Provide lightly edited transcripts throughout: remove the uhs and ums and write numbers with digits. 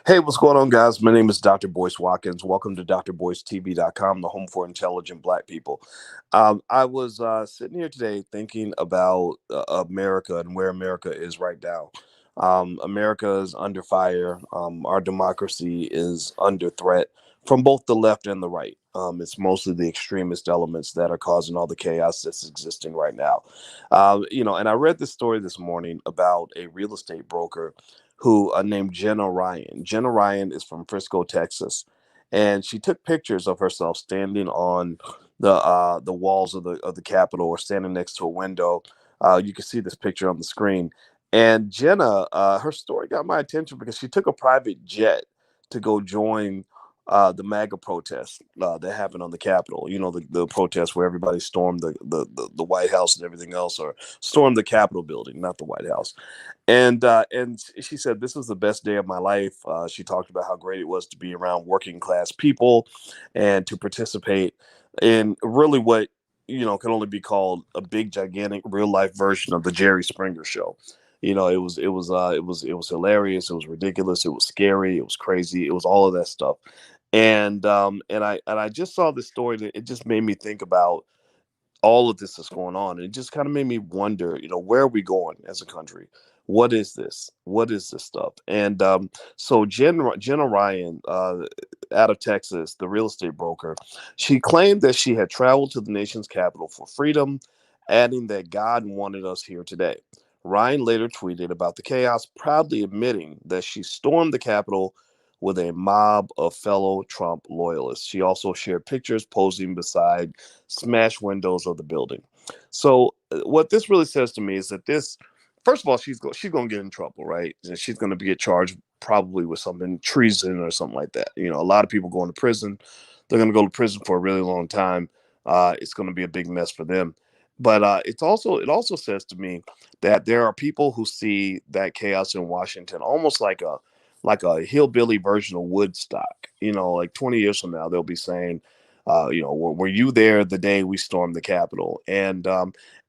Hey, what's going on, guys? My name is Dr. Boyce Watkins. Welcome to drboycetv.com, the home for intelligent Black people. I was sitting here today thinking about America and where America is right now. America is under fire. Our democracy is under threat from both the left and the right. It's mostly the extremist elements that are causing all the chaos that's existing right now. And I read this story this morning about a real estate broker who named Jenna Ryan. Jenna Ryan is from Frisco, Texas, and she took pictures of herself standing on the walls of the Capitol or standing next to a window. You can see this picture on the screen. And Jenna, her story got my attention because she took a private jet to go join the MAGA protest that happened on the Capitol. You know, the protest where everybody stormed the White House and everything else, or stormed the Capitol building, not the White House. And she said this was the best day of my life. She talked about how great it was to be around working class people and to participate in really what can only be called a big gigantic real life version of the Jerry Springer show. It was hilarious, it was ridiculous, it was scary, it was crazy, it was all of that stuff. And I just saw this story that it just made me think about all of this is going on. And it just kind of made me wonder, where are we going as a country? What is this? What is this stuff? And so Jenna Ryan, out of Texas, the real estate broker, she claimed that she had traveled to the nation's capital for freedom, adding that God wanted us here today. Ryan later tweeted about the chaos, proudly admitting that she stormed the Capitol with a mob of fellow Trump loyalists. She also shared pictures posing beside smashed windows of the building. So what this really says to me is that this, first of all, she's going to get in trouble, right? And she's going to get charged probably with something treason or something like that. A lot of people going to prison. They're going to go to prison for a really long time. It's going to be a big mess for them. But it also says to me that there are people who see that chaos in Washington almost like a hillbilly version of Woodstock. Like 20 years from now, they'll be saying, were you there the day we stormed the Capitol? And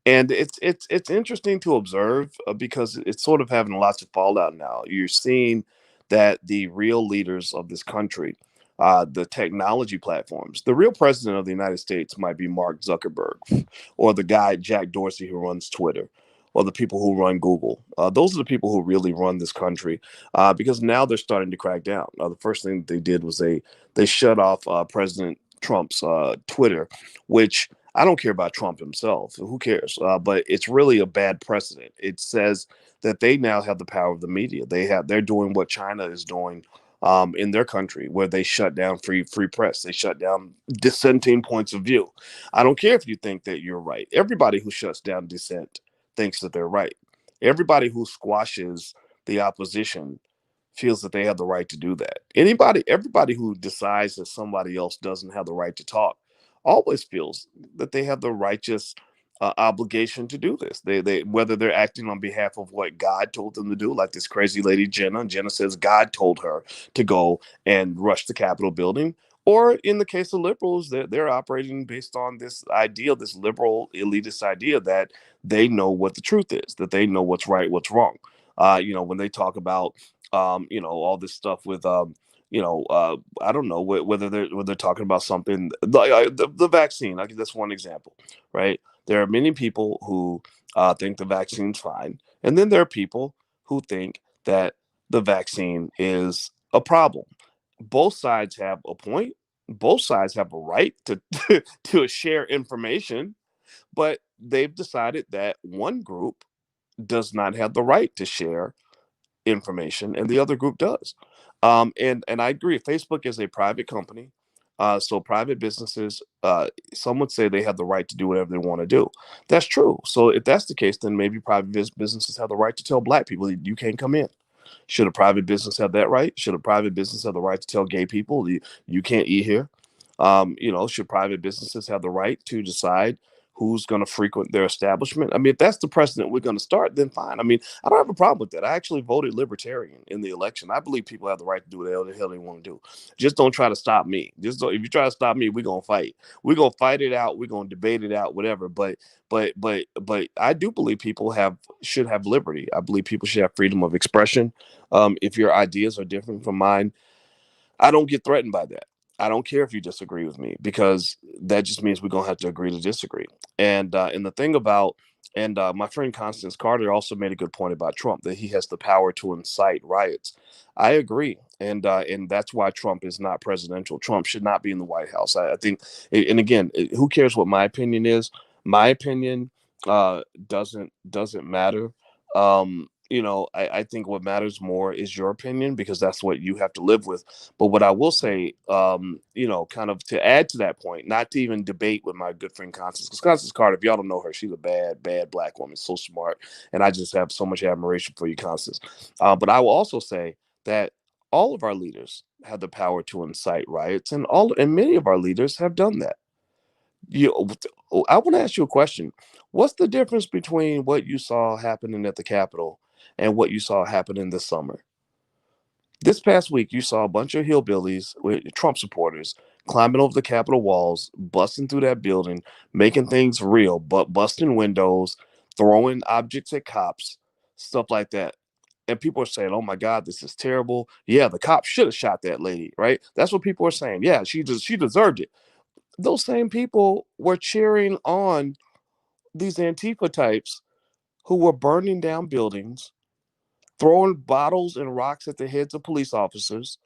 it's interesting to observe because it's sort of having lots of fallout now. You're seeing that the real leaders of this country, the technology platforms, the real president of the United States might be Mark Zuckerberg, or the guy Jack Dorsey who runs Twitter, or the people who run Google. Those are the people who really run this country, because now they're starting to crack down. The first thing they did was they shut off President Trump's Twitter, which I don't care about Trump himself. Who cares? But it's really a bad precedent. It says that they now have the power of the media. They're doing what China is doing in their country, where they shut down free press. They shut down dissenting points of view. I don't care if you think that you're right. Everybody who shuts down dissent thinks that they're right. Everybody who squashes the opposition feels that they have the right to do that. Everybody who decides that somebody else doesn't have the right to talk always feels that they have the righteous obligation to do this. They whether they're acting on behalf of what God told them to do, like this crazy lady Jenna. And Jenna says God told her to go and rush the Capitol building. Or in the case of liberals, they're operating based on this idea, this liberal elitist idea that they know what the truth is, that they know what's right, what's wrong. When they talk about all this stuff with I don't know whether they're talking about something like the vaccine. Like, that's one example, right? There are many people who think the vaccine's fine, and then there are people who think that the vaccine is a problem. Both sides have a point. Both sides have a right to to share information, but they've decided that one group does not have the right to share information and the other group does. And I agree. Facebook is a private company. So private businesses, some would say they have the right to do whatever they want to do. That's true. So if that's the case, then maybe private businesses have the right to tell Black people you can't come in. Should a private business have that right? Should a private business have the right to tell gay people you can't eat here? Should private businesses have the right to decide who's going to frequent their establishment. I mean, if that's the precedent we're going to start, then fine. I mean, I don't have a problem with that. I actually voted libertarian in the election. I believe people have the right to do whatever the hell they want to do. Just don't try to stop me. Just don't, if you try to stop me, we're going to fight. We're going to fight it out. We're going to debate it out, whatever. But I do believe people should have liberty. I believe people should have freedom of expression. If your ideas are different from mine, I don't get threatened by that. I don't care if you disagree with me, because that just means we're gonna have to agree to disagree. And the thing about, and my friend Constance Carter also made a good point about Trump, that he has the power to incite riots. I agree, and that's why Trump is not presidential. Trump should not be in the White House. I think, and again, who cares what my opinion is? My opinion doesn't matter. I think what matters more is your opinion, because that's what you have to live with. But what I will say, kind of to add to that point, not to even debate with my good friend Constance, because Constance Carter, if y'all don't know her, she's a bad, bad black woman, so smart, and I just have so much admiration for you, Constance. But I will also say that all of our leaders have the power to incite riots, and many of our leaders have done that. You, I want to ask you a question. What's the difference between what you saw happening at the Capitol and what you saw happening this summer? This past week, you saw a bunch of hillbillies with Trump supporters climbing over the Capitol walls, busting through that building, making things real, but busting windows, throwing objects at cops, stuff like that. And people are saying, "Oh my God, this is terrible." Yeah, the cops should have shot that lady, right? That's what people are saying. Yeah, she deserved it. Those same people were cheering on these Antifa types who were burning down buildings, throwing bottles and rocks at the heads of police officers.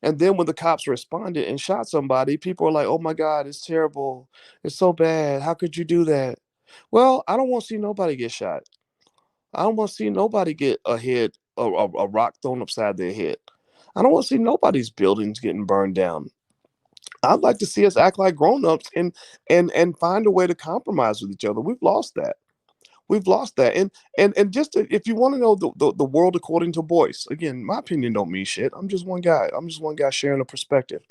And then when the cops responded and shot somebody, people are like, "Oh my God, it's terrible. It's so bad. How could you do that?" Well, I don't want to see nobody get shot. I don't want to see nobody get a rock thrown upside their head. I don't want to see nobody's buildings getting burned down. I'd like to see us act like grown-ups and find a way to compromise with each other. We've lost that. We've lost that. And just if you want to know the world according to Boyce, again, my opinion don't mean shit. I'm just one guy. I'm just one guy sharing a perspective.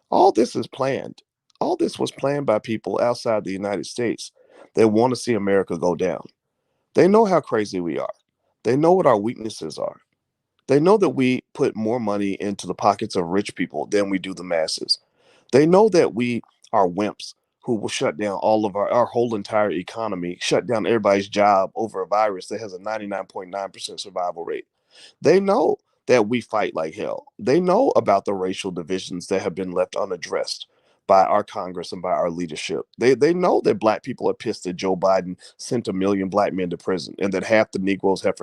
All this is planned. All this was planned by people outside the United States that want to see America go down. They know how crazy we are. They know what our weaknesses are. They know that we put more money into the pockets of rich people than we do the masses. They know that we are wimps who will shut down all of our whole entire economy, shut down everybody's job over a virus that has a 99.9% survival rate. They know that we fight like hell. They know about the racial divisions that have been left unaddressed by our Congress and by our leadership. They know that black people are pissed that Joe Biden sent 1 million black men to prison and that half the Negroes have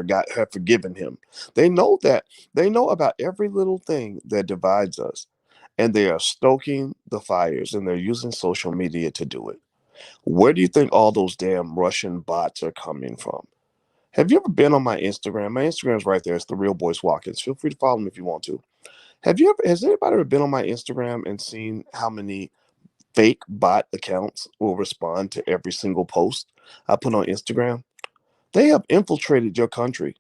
forgiven him. They know that. They know about every little thing that divides us, and they are stoking the fires, and they're using social media to do it. Where do you think all those damn Russian bots are coming from? Have you ever been on my Instagram? My Instagram's right there. It's the real Boyce Watkins. Feel free to follow me if you want to. Has anybody ever been on my Instagram and seen how many fake bot accounts will respond to every single post I put on Instagram? They have infiltrated your country.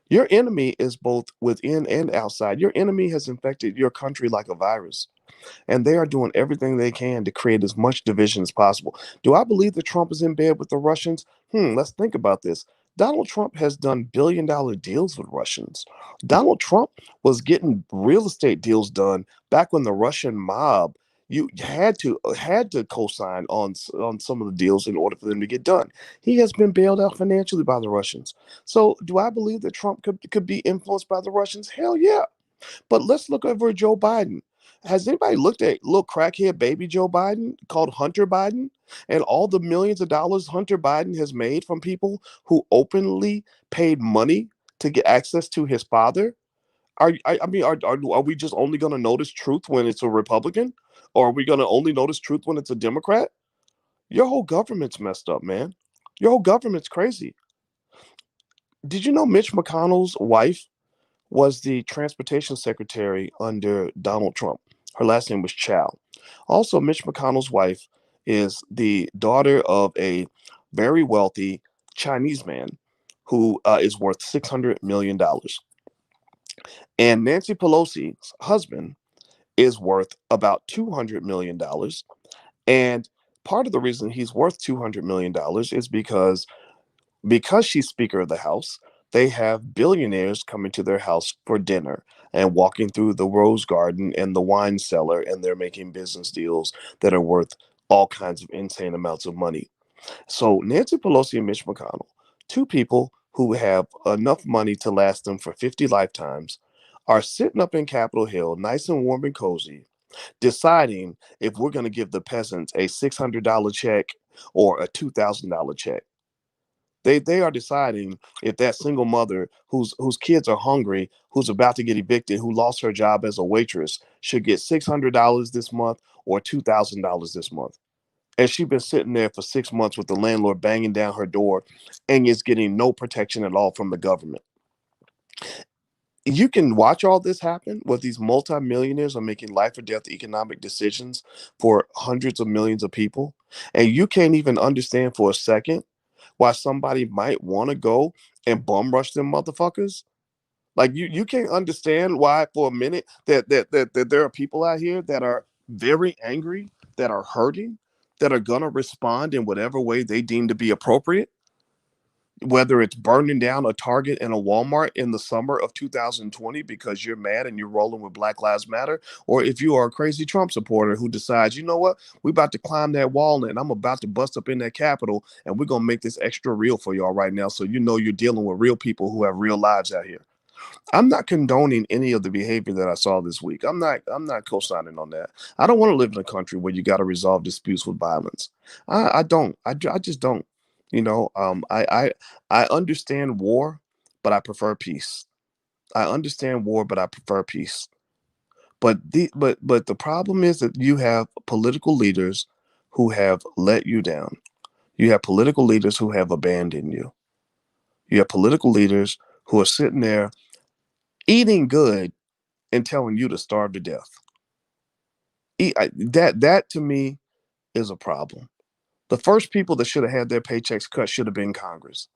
Your enemy is both within and outside. Your enemy has infected your country like a virus, and they are doing everything they can to create as much division as possible. Do I believe that Trump is in bed with the Russians? Let's think about this. Donald Trump has done billion-dollar deals with Russians. Donald Trump was getting real estate deals done back when the Russian mob you had to co-sign on some of the deals in order for them to get done. He has been bailed out financially by the Russians. So, do I believe that Trump could be influenced by the Russians? Hell yeah. But let's look over at Joe Biden. Has anybody looked at little crackhead baby Joe Biden called Hunter Biden and all the millions of dollars Hunter Biden has made from people who openly paid money to get access to his father? I mean, are we just only going to notice truth when it's a Republican, or are we going to only notice truth when it's a Democrat? Your whole government's messed up, man. Your whole government's crazy. Did you know Mitch McConnell's wife was the transportation secretary under Donald Trump? Her last name was Chow. Also, Mitch McConnell's wife is the daughter of a very wealthy Chinese man who is worth $600 million. And Nancy Pelosi's husband is worth about $200 million. And part of the reason he's worth $200 million is because she's Speaker of the House, they have billionaires coming to their house for dinner and walking through the rose garden and the wine cellar, and they're making business deals that are worth all kinds of insane amounts of money. So Nancy Pelosi and Mitch McConnell, two people who have enough money to last them for 50 lifetimes, are sitting up in Capitol Hill, nice and warm and cozy, deciding if we're going to give the peasants a $600 check or a $2,000 check. They are deciding if that single mother whose kids are hungry, who's about to get evicted, who lost her job as a waitress, should get $600 this month or $2,000 this month. And she's been sitting there for 6 months with the landlord banging down her door and is getting no protection at all from the government. You can watch all this happen where these multimillionaires are making life or death economic decisions for hundreds of millions of people. And you can't even understand for a second why somebody might want to go and bum rush them motherfuckers. Like you can't understand why for a minute that there are people out here that are very angry, that are hurting, that are gonna respond in whatever way they deem to be appropriate, whether it's burning down a Target and a Walmart in the summer of 2020 because you're mad and you're rolling with Black Lives Matter, or if you are a crazy Trump supporter who decides, you know what, we're about to climb that wall and I'm about to bust up in that Capitol and we're gonna make this extra real for y'all right now, so you know you're dealing with real people who have real lives out here. I'm not condoning any of the behavior that I saw this week. I'm not co-signing on that. I don't want to live in a country where you got to resolve disputes with violence. I don't. I just don't. You know, I understand war, but I prefer peace. I understand war, but I prefer peace. But the problem is that you have political leaders who have let you down. You have political leaders who have abandoned you. You have political leaders who are sitting there eating good and telling you to starve to death. That to me is a problem. The first people that should have had their paychecks cut should have been Congress.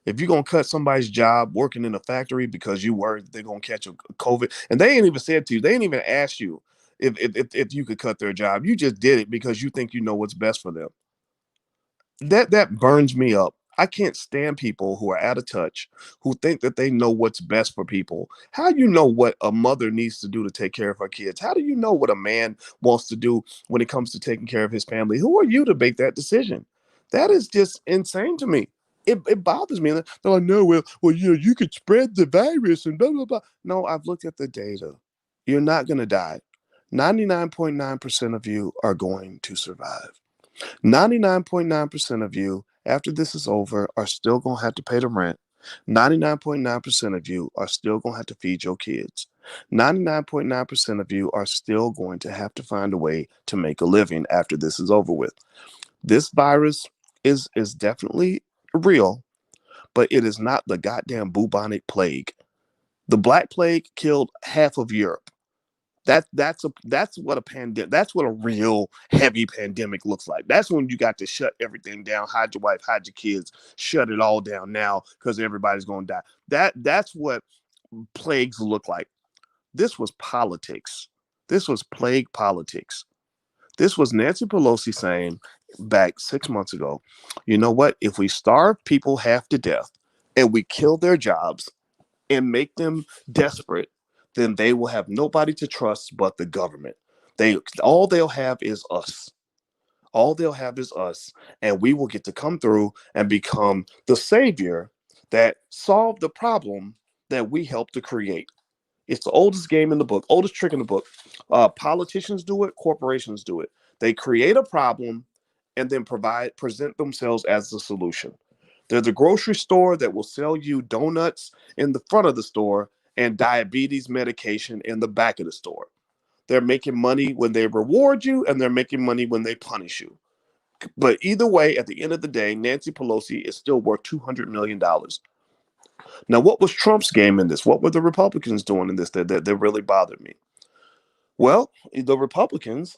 If you're gonna cut somebody's job working in a factory because you worried they're gonna catch a COVID, and they ain't even said to you, they ain't even asked you if you could cut their job. You just did it because you think you know what's best for them. That burns me up. I can't stand people who are out of touch, who think that they know what's best for people. How do you know what a mother needs to do to take care of her kids? How do you know what a man wants to do when it comes to taking care of his family? Who are you to make that decision? That is just insane to me. It bothers me. They're like, no, well, you could spread the virus and blah blah blah. No, I've looked at the data. You're not gonna die. 99.9% of you are going to survive. 99.9% of you, after this is over, are still going to have to pay the rent. 99.9% of you are still going to have to feed your kids. 99.9% of you are still going to have to find a way to make a living after this is over with. This virus is definitely real, but it is not the goddamn bubonic plague. The Black Plague killed half of Europe. That's what a pandemic. That's what a real heavy pandemic looks like. That's when you got to shut everything down, hide your wife, hide your kids, shut it all down now because everybody's going to die. That's what plagues look like. This was politics. This was plague politics. This was Nancy Pelosi saying back 6 months ago, you know what? If we starve people half to death and we kill their jobs and make them desperate, then they will have nobody to trust but the government. All they'll have is us. All they'll have is us, and we will get to come through and become the savior that solved the problem that we helped to create. It's the oldest game in the book, oldest trick in the book. Politicians do it, corporations do it. They create a problem and then present themselves as the solution. They're the grocery store that will sell you donuts in the front of the store and diabetes medication in the back of the store. They're making money when they reward you and they're making money when they punish you. But either way, at the end of the day, Nancy Pelosi is still worth $200 million. Now, what was Trump's game in this? What were the Republicans doing in this that really bothered me? Well, the Republicans,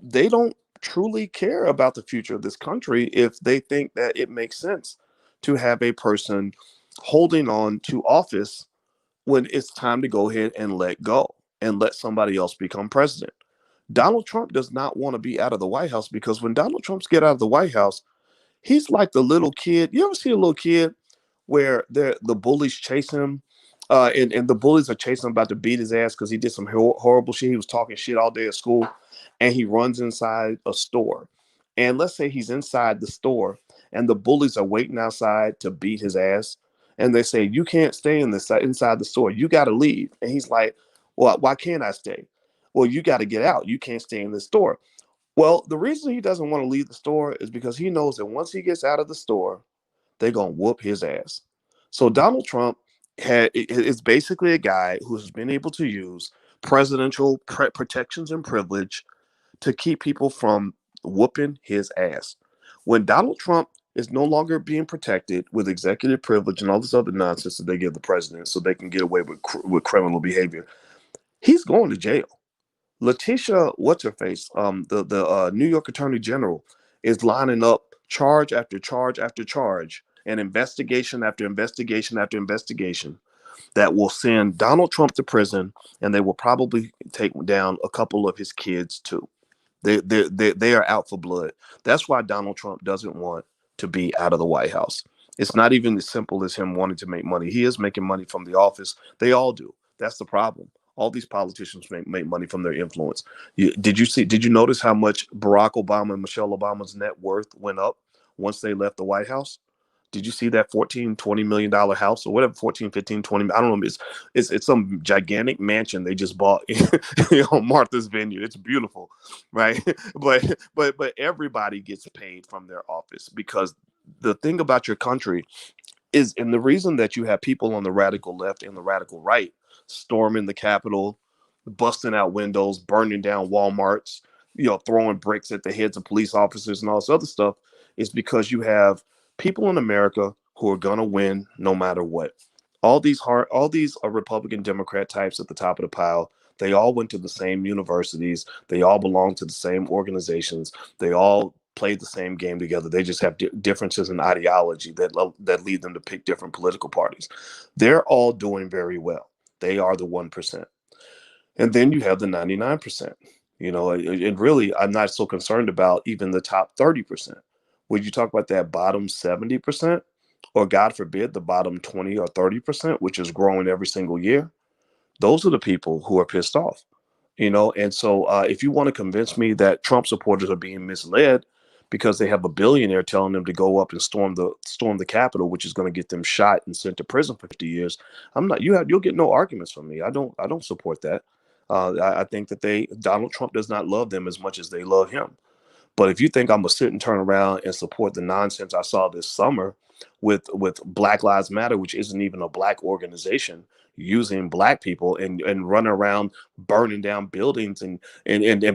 they don't truly care about the future of this country if they think that it makes sense to have a person holding on to office when it's time to go ahead and let go and let somebody else become president. Donald Trump does not want to be out of the White House, because when Donald Trump's get out of the White House, he's like the little kid. You ever see a little kid where the bullies chase him, and the bullies are chasing him, about to beat his ass because he did some horrible shit. He was talking shit all day at school, and he runs inside a store. And let's say he's inside the store, and the bullies are waiting outside to beat his ass. And they say, "You can't stay inside the store. You got to leave." And he's like, "Well, why can't I stay?" "Well, you got to get out. You can't stay in the store." Well, the reason he doesn't want to leave the store is because he knows that once he gets out of the store, they're gonna whoop his ass. So Donald Trump is basically a guy who's been able to use presidential protections and privilege to keep people from whooping his ass. When Donald Trump is no longer being protected with executive privilege and all this other nonsense that they give the president so they can get away with criminal behavior, he's going to jail. Letitia, what's her face? The New York Attorney General is lining up charge after charge after charge, and investigation after investigation after investigation that will send Donald Trump to prison, and they will probably take down a couple of his kids too. They are out for blood. That's why Donald Trump doesn't want to be out of the White House. It's not even as simple as him wanting to make money. He is making money from the office. They all do. That's the problem. All these politicians make money from their influence. Did you notice how much Barack Obama and Michelle Obama's net worth went up once they left the White House? Did you see that 14-20 million dollar house, or whatever, 14, 15, 20? I don't know. It's some gigantic mansion they just bought on Martha's Vineyard. It's beautiful, right? But everybody gets paid from their office, because the thing about your country is, and the reason that you have people on the radical left and the radical right storming the Capitol, busting out windows, burning down Walmarts, throwing bricks at the heads of police officers and all this other stuff, is because you have people in America who are gonna win no matter what. All these Republican Democrat types at the top of the pile. They all went to the same universities. They all belong to the same organizations. They all played the same game together. They just have differences in ideology that lead them to pick different political parties. They're all doing very well. They are the 1%. And then you have the 99%. And really, I'm not so concerned about even the top 30%. Would you talk about that bottom 70%, or God forbid, the bottom 20 or 30%, which is growing every single year? Those are the people who are pissed off. And so if you want to convince me that Trump supporters are being misled because they have a billionaire telling them to go up and storm the Capitol, which is going to get them shot and sent to prison for 50 years, you'll get no arguments from me. I don't support that. I think that Donald Trump does not love them as much as they love him. But if you think I'm gonna sit and turn around and support the nonsense I saw this summer with Black Lives Matter, which isn't even a black organization, using black people and running around burning down buildings and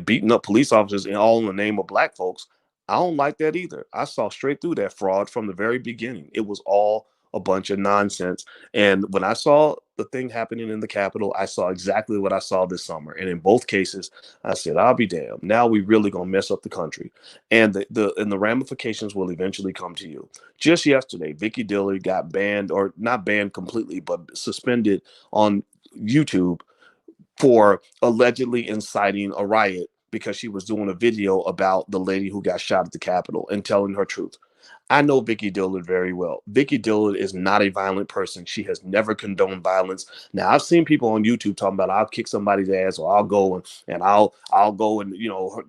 beating up police officers, and all in the name of black folks, I don't like that either. I saw straight through that fraud from the very beginning. It was all a bunch of nonsense. And when I saw the thing happening in the Capitol, I saw exactly what I saw this summer. And in both cases, I said, I'll be damned. Now we really gonna mess up the country. And the ramifications will eventually come to you. Just yesterday, Vicky Dillard got banned, or not banned completely, but suspended on YouTube for allegedly inciting a riot because she was doing a video about the lady who got shot at the Capitol and telling her truth. I know Vicky Dillard very well. Vicky Dillard is not a violent person. She has never condoned violence. Now, I've seen people on YouTube talking about, I'll kick somebody's ass, or I'll go and I'll go and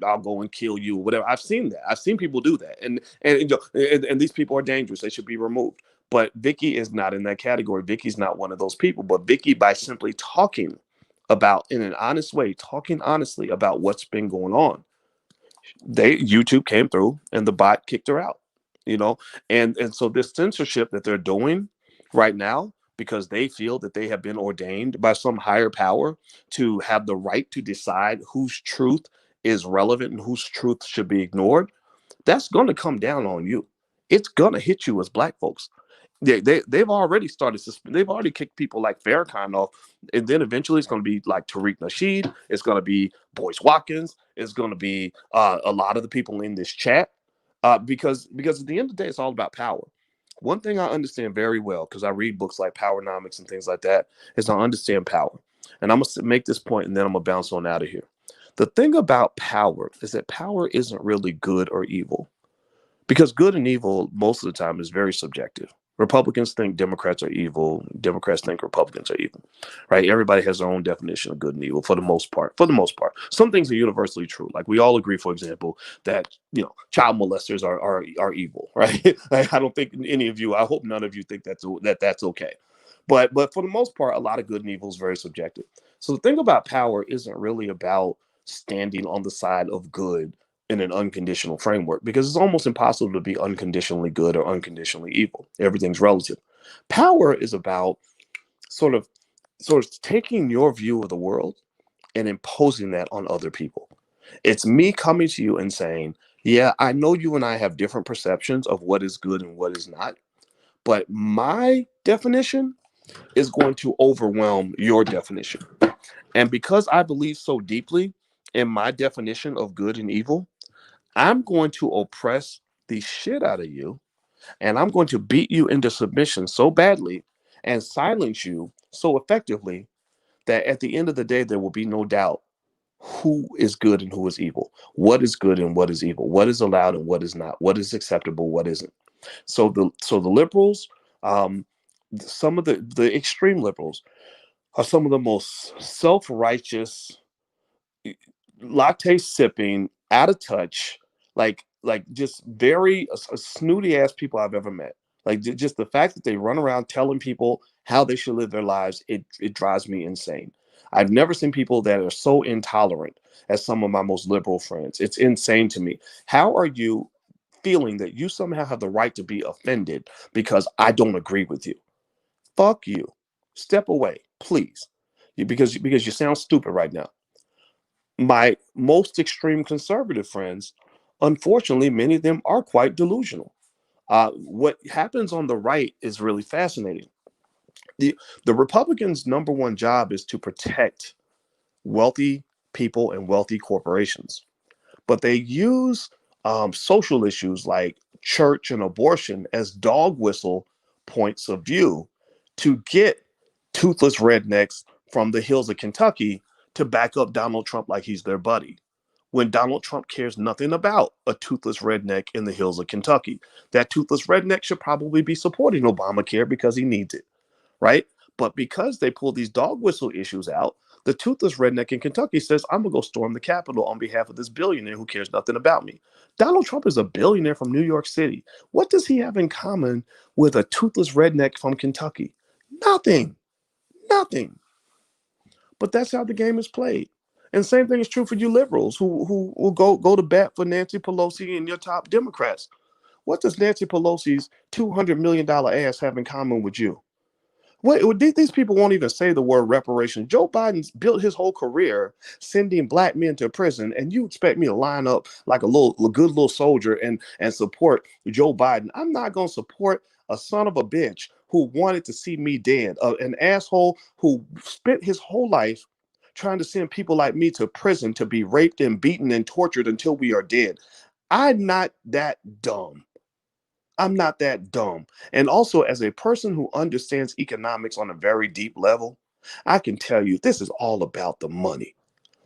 I'll go and kill you, or whatever. I've seen that. I've seen people do that, and these people are dangerous. They should be removed. But Vicky is not in that category. Vicky's not one of those people. But Vicky, by simply talking about, in an honest way, talking honestly about what's been going on, YouTube came through and the bot kicked her out. you know and so this censorship that they're doing right now, because they feel that they have been ordained by some higher power to have the right to decide whose truth is relevant and whose truth should be ignored, that's going to come down on you. It's going to hit you as black folks. They've already they've already kicked people like Farrakhan off, and then eventually it's going to be like Tariq Nasheed, it's going to be Boyce Watkins, it's going to be a lot of the people in this chat, because at the end of the day, it's all about power. One thing I understand very well, because I read books like Powernomics and things like that, is I understand power. And I'm gonna make this point, and then I'm gonna bounce on out of here. The thing about power is that power isn't really good or evil, because good and evil most of the time is very subjective. Republicans think Democrats are evil. Democrats think Republicans are evil, right? Everybody has their own definition of good and evil for the most part. For the most part, some things are universally true. Like we all agree, for example, that child molesters are evil, right? Like, I don't think any of you. I hope none of you think that's okay. But for the most part, a lot of good and evil is very subjective. So the thing about power isn't really about standing on the side of good in an unconditional framework, because it's almost impossible to be unconditionally good or unconditionally evil. Everything's relative. Power is about sort of taking your view of the world and imposing that on other people. It's me coming to you and saying, yeah, I know you and I have different perceptions of what is good and what is not, but my definition is going to overwhelm your definition. And because I believe so deeply in my definition of good and evil, I'm going to oppress the shit out of you, and I'm going to beat you into submission so badly and silence you so effectively that at the end of the day, there will be no doubt who is good and who is evil, what is good and what is evil, what is allowed and what is not, what is acceptable, what isn't. So the liberals, um, some of the extreme liberals, are some of the most self-righteous, latte sipping, out of touch, like just very snooty ass people I've ever met. Like just the fact that they run around telling people how they should live their lives, it drives me insane. I've never seen people that are so intolerant as some of my most liberal friends. It's insane to me. How are you feeling that you somehow have the right to be offended because I don't agree with you? Fuck you. Step away, please. Because you sound stupid right now. My most extreme conservative friends, unfortunately, many of them are quite delusional. What happens on the right is really fascinating. The, the Republicans' number one job is to protect wealthy people and wealthy corporations, but they use social issues like church and abortion as dog whistle points of view to get toothless rednecks from the hills of Kentucky to back up Donald Trump like he's their buddy, when Donald Trump cares nothing about a toothless redneck in the hills of Kentucky. That toothless redneck should probably be supporting Obamacare because he needs it, right? But because they pull these dog whistle issues out, the toothless redneck in Kentucky says, I'm going to go storm the Capitol on behalf of this billionaire who cares nothing about me. Donald Trump is a billionaire from New York City. What does he have in common with a toothless redneck from Kentucky? Nothing. Nothing. But that's how the game is played. And same thing is true for you liberals who will go to bat for Nancy Pelosi and your top Democrats. What does Nancy Pelosi's $200 million ass have in common with you? These people won't even say the word reparations. Joe Biden's built his whole career sending black men to prison, and you expect me to line up like a good little soldier and support Joe Biden? I'm not going to support a son of a bitch who wanted to see me dead, an asshole who spent his whole life trying to send people like me to prison to be raped and beaten and tortured until we are dead. I'm not that dumb. I'm not that dumb. And also, as a person who understands economics on a very deep level, I can tell you this is all about the money.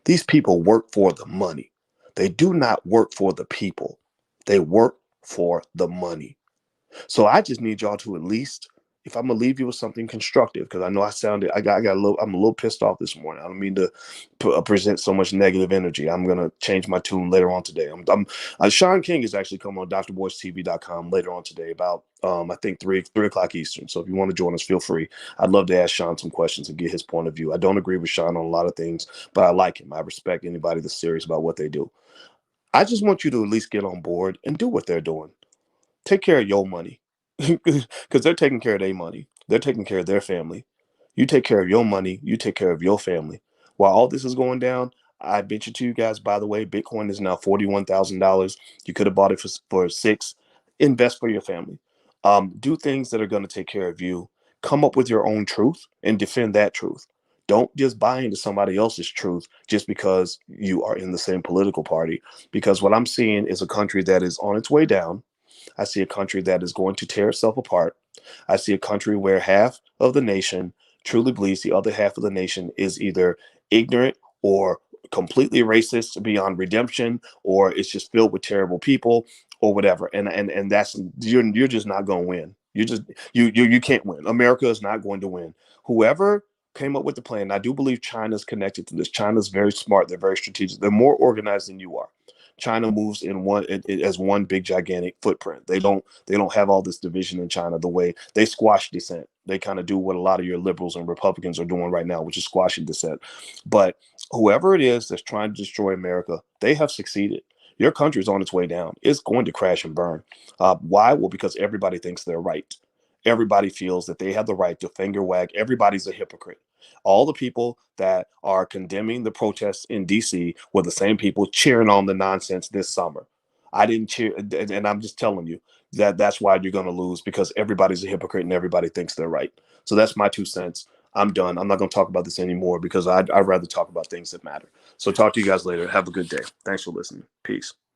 These people work for the money. They do not work for the people. They work for the money. So I just need y'all to at least, if I'm gonna leave you with something constructive, because I know I'm a little pissed off this morning. I don't mean to present so much negative energy. I'm gonna change my tune later on today. Sean King is actually coming on drboystv.com later on today about I think three o'clock Eastern. So if you want to join us, feel free. I'd love to ask Sean some questions and get his point of view. I don't agree with Sean on a lot of things, but I like him. I respect anybody that's serious about what they do. I just want you to at least get on board and do what they're doing. Take care of your money because they're taking care of their money. They're taking care of their family. You take care of your money. You take care of your family. While all this is going down, I bet you to you guys, by the way, Bitcoin is now $41,000. You could have bought it for six. Invest for your family. Do things that are going to take care of you. Come up with your own truth and defend that truth. Don't just buy into somebody else's truth just because you are in the same political party. Because what I'm seeing is a country that is on its way down. I see a country that is going to tear itself apart. I see a country where half of the nation truly believes the other half of the nation is either ignorant or completely racist beyond redemption, or it's just filled with terrible people, or whatever. And that's, you're just not going to win. You can't win. America is not going to win. Whoever came up with the plan, I do believe China's connected to this. China's very smart. They're very strategic. They're more organized than you are. China moves in as one big gigantic footprint. They don't have all this division in China. The way they squash dissent, they kind of do what a lot of your liberals and Republicans are doing right now, which is squashing dissent. But whoever it is that's trying to destroy America, they have succeeded. Your country is on its way down. It's going to crash and burn. Why? Well, because everybody thinks they're right. Everybody feels that they have the right to finger wag. Everybody's a hypocrite. All the people that are condemning the protests in DC were the same people cheering on the nonsense this summer. I didn't cheer, and I'm just telling you that that's why you're going to lose, because everybody's a hypocrite and everybody thinks they're right. So that's my 2 cents. I'm done. I'm not going to talk about this anymore because I'd rather talk about things that matter. So talk to you guys later. Have a good day. Thanks for listening. Peace.